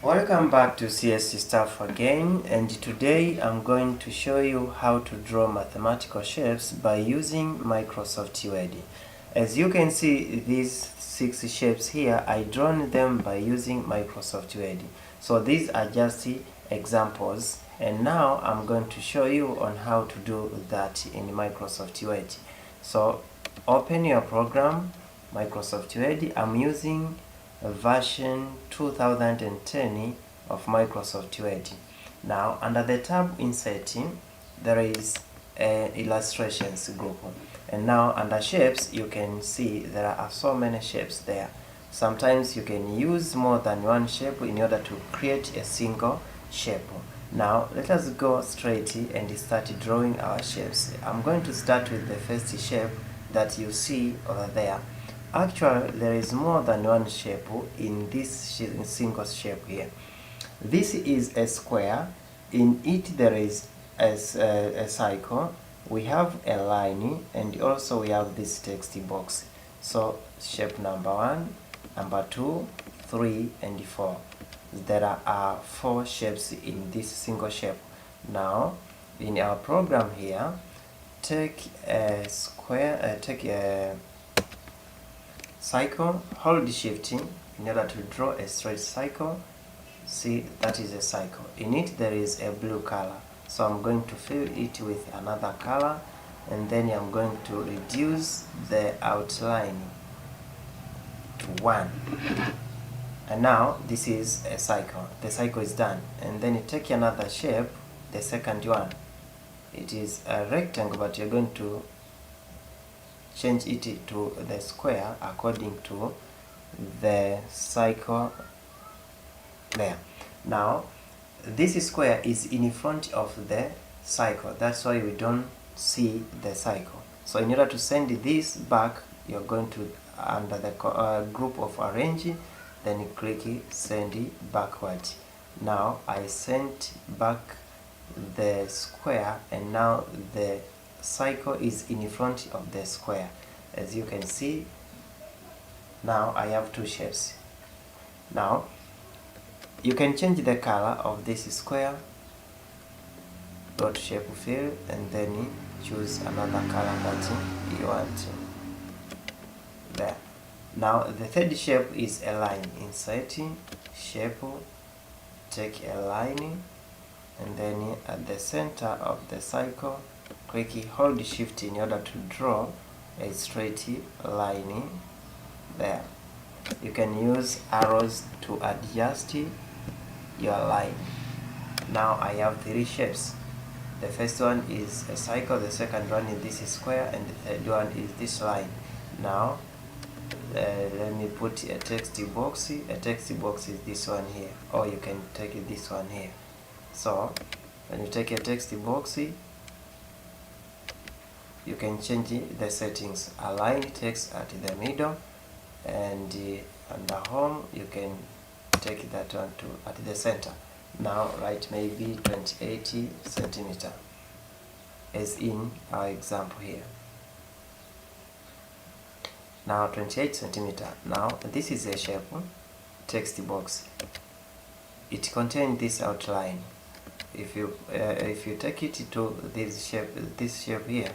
Welcome back to CSC Stuff again, and today I'm going to show you how to draw mathematical shapes by using Microsoft Word. As you can see, these 6 shapes here, I drawn them by using Microsoft Word. So these are just examples, and now I'm going to show you on how to do that in Microsoft Word. So open your program, Microsoft Word. I'm using version 2010 of Microsoft Word. Now under the tab Inserting, there is an illustrations group, and now under shapes you can see there are so many shapes there. Sometimes you can use more than one shape in order to create a single shape. Now let us go straight and start drawing our shapes. I'm going to start with the first shape that you see over there. Actually, there is more than one shape in this single shape here. This is a square. In it there is a cycle. We have a line, and also we have this text box. So shape number 1, number 2, 3, and 4. There are 4 shapes in this single shape. Now, in our program here, take a square, take a cycle, hold shift in order to draw a straight cycle. See, that is a cycle. In it there is a blue color, so I'm going to fill it with another color, and then I'm going to reduce the outline to 1. And now this is a cycle. The cycle is done. And then you take another shape, the second one. It is a rectangle, but you're going to change it to the square according to the cycle there. Now this square is in front of the cycle, that's why we don't see the cycle. So in order to send this back, you're going to under the group of arrange, then you click send backward. Now I sent back the square, and now the cycle is in front of the square. As you can see, now I have 2 shapes. Now you can change the color of this square. Go to shape fill and then choose another color that you want. There. Now the third shape is a line. Insert shape, take a line, and then at the center of the cycle, click hold shift in order to draw a straight line there. You can use arrows to adjust your line. Now I have 3 shapes. The first one is a cycle, the second one is this square, and the third one is this line. Now let me put a text box. A text box is this one here, or you can take this one here. So when you take a text box, you can change the settings. Align text at the middle, and under home you can take that one to at the center. Now write maybe 28 centimeter as in our example here. Now 28 centimeter. Now this is a shape text box. It contains this outline. If you take it to this shape here,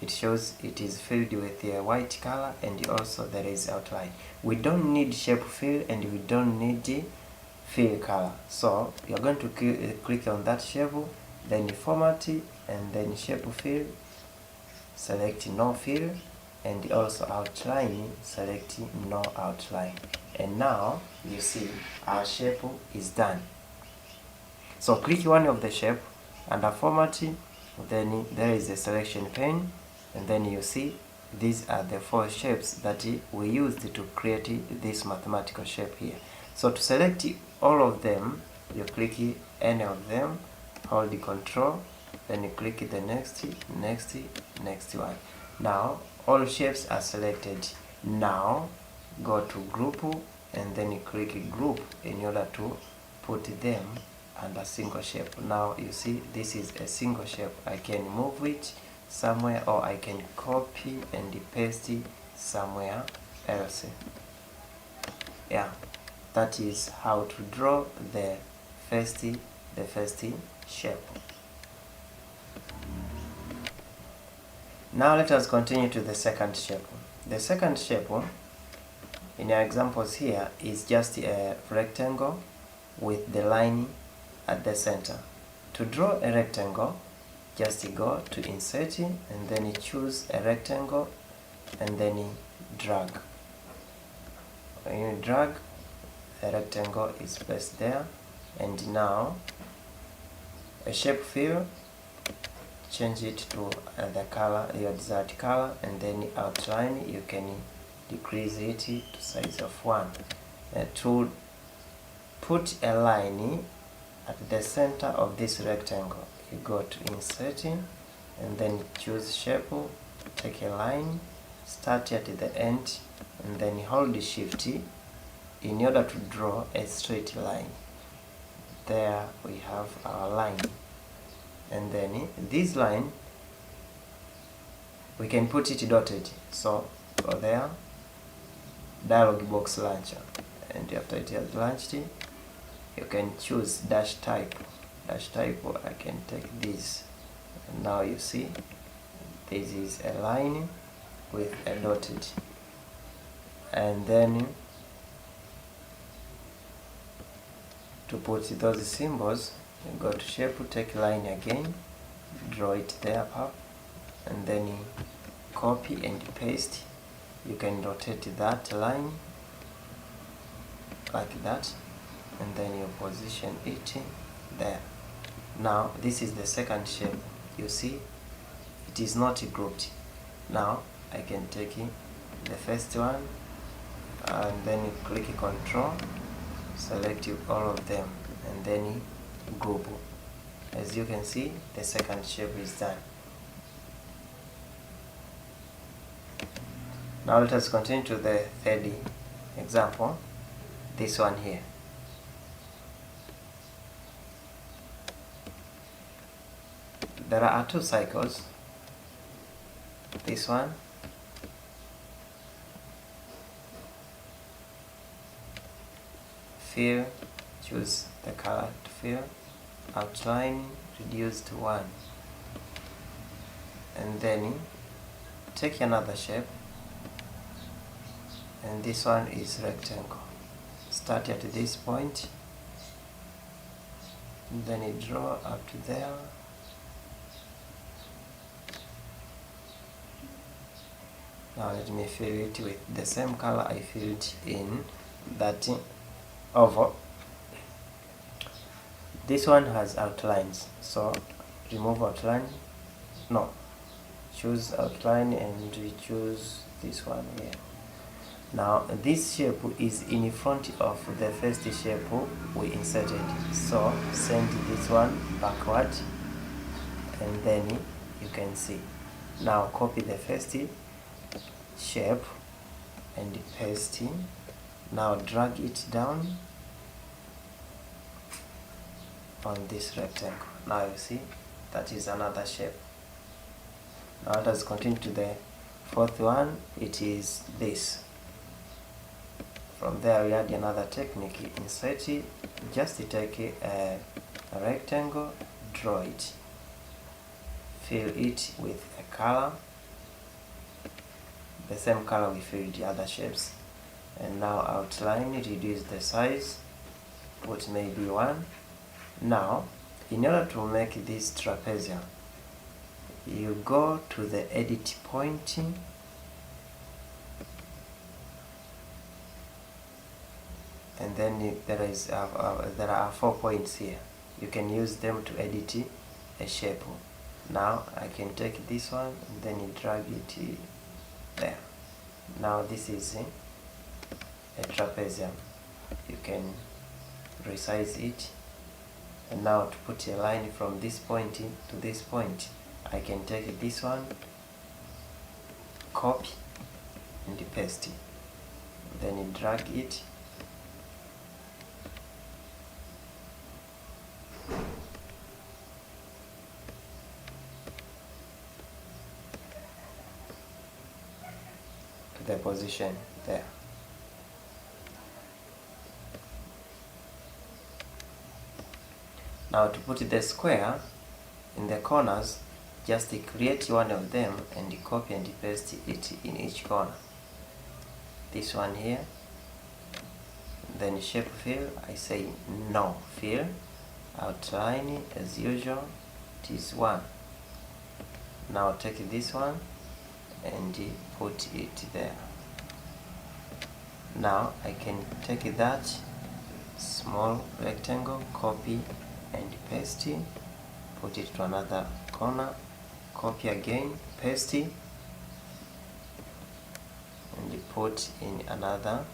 it shows it is filled with a white color, and also there is outline. We don't need shape fill, and we don't need fill color. So you're going to click on that shape, then format, and then shape fill, select no fill, and also outline, select no outline. And now you see our shape is done. So click one of the shape under format, then there is a selection pane, and then you see these are the 4 shapes that we used to create this mathematical shape here. So to select all of them, you click any of them, hold the control, then you click the next one. Now all shapes are selected. Now go to group, and then you click group in order to put them under single shape. Now you see this is a single shape. I can move it somewhere, or I can copy and paste it somewhere else. Yeah, That is how to draw the first shape. Now let us continue to the second shape. The second shape in our examples here is just a rectangle with the line at the center. To draw a rectangle, just go to insert and then choose a rectangle and then drag. When you drag, the rectangle is placed there, and now a shape fill, change it to the color, your desired color, and then outline, you can decrease it to size of 1. To put a line at the center of this rectangle, you go to insert and then choose shape, take a line, start at the end, and then hold shift in order to draw a straight line. There we have our line, and then this line we can put it dotted, so go there, dialog box launcher, and after it has launched, you can choose dash type. I can take this, and now you see this is a line with a dotted, and then to put those symbols, you go to shape, take line again, draw it there up, and then copy and paste. You can rotate that line like that, and then you position it there. Now this is the second shape. You see it is not grouped. Now I can take the first one and then click Control, select all of them, and then group. As you can see, the second shape is done. Now let us continue to the third example, this one here. There are 2 cycles. This one, fill, choose the color to fill, outline, reduce to 1, and then take another shape, and this one is rectangle. Start at this point, and then you draw up to there, now let me fill it with the same color I filled in that oval. This one has outlines, so remove outline, no, choose outline and choose this one here. Now this shape is in front of the first shape we inserted, so send this one backward, and then you can see. Now copy the first shape and paste in. Now drag it down on this rectangle. Now you see that is another shape. Now let us continue to the fourth one. It is this. From there we add another technique, insert it, just take a rectangle, draw it, fill it with a color, the same color we filled the other shapes, and now outline, reduce the size, put maybe 1. Now in order to make this trapezium, you go to the edit point, and then there are 4 points here. You can use them to edit a shape. Now I can take this one and then drag it there. Now this is a trapezium. You can resize it, and now to put a line from this point to this point, I can take this one, copy and paste it, then drag it, to the position there. Now to put the square in the corners, just create one of them and copy and paste it in each corner. This one here. Then shape fill, I say no fill. Outline as usual, it is 1. Now take this one and put it there. Now I can take that small rectangle, copy and paste it, put it to another corner, copy again, paste it, and put in another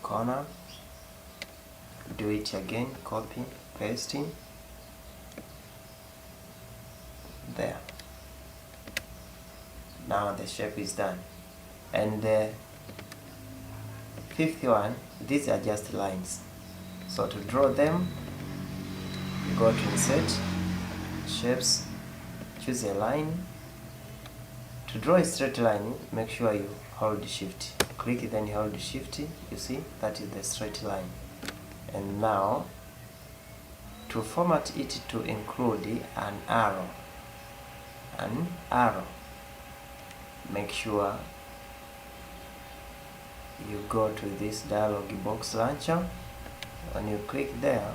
corner, do it again, copy, paste it, there. Now the shape is done. And the fifth one, these are just lines. So to draw them, you go to insert, shapes, choose a line. To draw a straight line, make sure you hold shift. Click, then you hold shift, you see, that is the straight line. And now, to format it to include an arrow, make sure you go to this dialog box launcher. When you click there,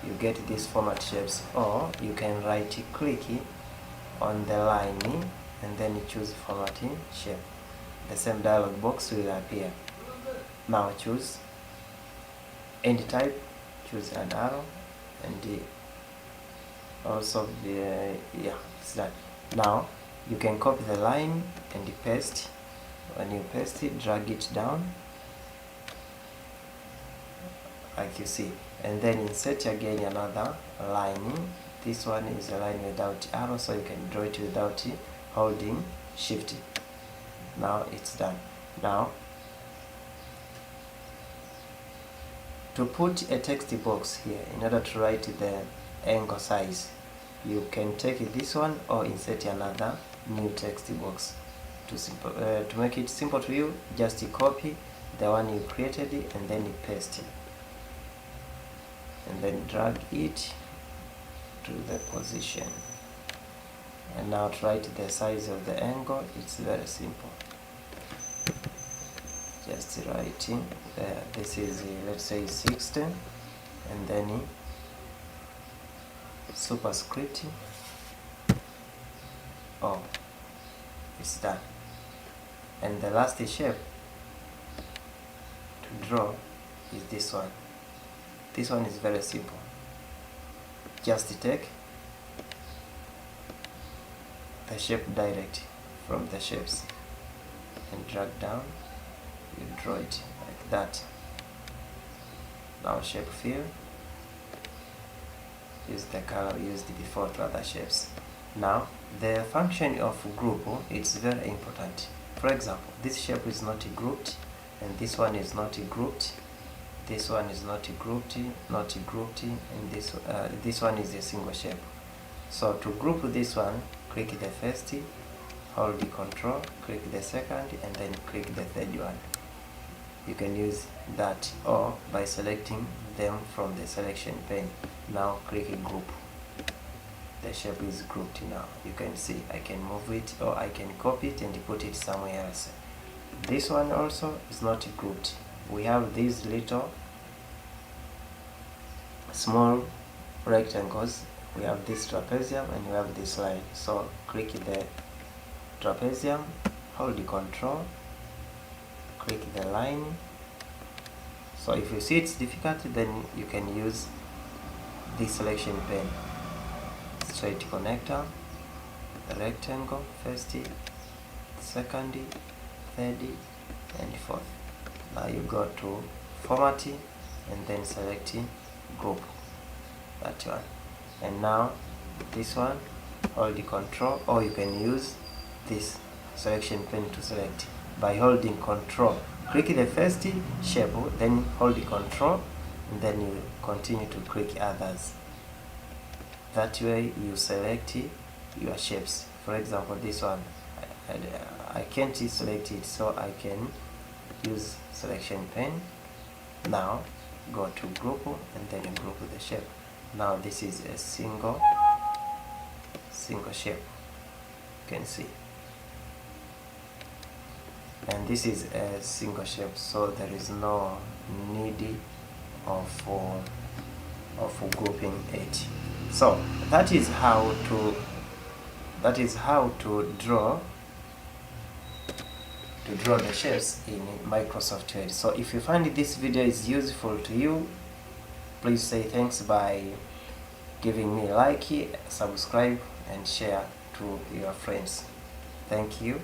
you get these format shapes, or you can right click on the line and then you choose formatting shape. The same dialog box will appear. Now choose end type, choose an arrow, and also it's done. Now you can copy the line and paste. When you paste it, drag it down like you see, and then insert again another line. This one is a line without arrow, so you can draw it without holding shift. Now it's done. Now to put a text box here, in order to write the angle size, you can take this one or insert another new text box. To make it simple to you, just copy the one you created and then you paste it, and then drag it to the position. And now to write the size of the angle, it's very simple. Just writing there, this is let's say 60, and then superscript oh, it's done. And the last shape to draw is this one. This one is very simple. Just take the shape direct from the shapes and drag down. You draw it like that. Now shape fill, use the color used before to other shapes. Now the function of group is very important. For example, this shape is not grouped, and this one is not grouped. This one is not grouped, and this one is a single shape. So to group this one, click the first, hold the control, click the second, and then click the third one. You can use that, or by selecting them from the selection pane. Now click group. The shape is grouped now. You can see I can move it, or I can copy it and put it somewhere else. This one also is not grouped. We have these little small rectangles. We have this trapezium and we have this line. So click the trapezium, hold the control, click the line. So if you see it's difficult, then you can use this selection pane. Straight connector, rectangle, first, second, third, and fourth. Now you go to format and then select group, that one. And now this one, hold the control, or you can use this selection pane to select by holding control. Click the first shape, then hold the control, and then you continue to click others. That way you select your shapes. For example, this one, I can't select it, so I can use selection pane. Now go to group, and then you group the shape. Now this is a single shape, you can see, and this is a single shape, so there is no need of grouping it. So that is how to draw the shapes in Microsoft Word. So if you find this video is useful to you, please say thanks by giving me a like, subscribe, and share to your friends. Thank you.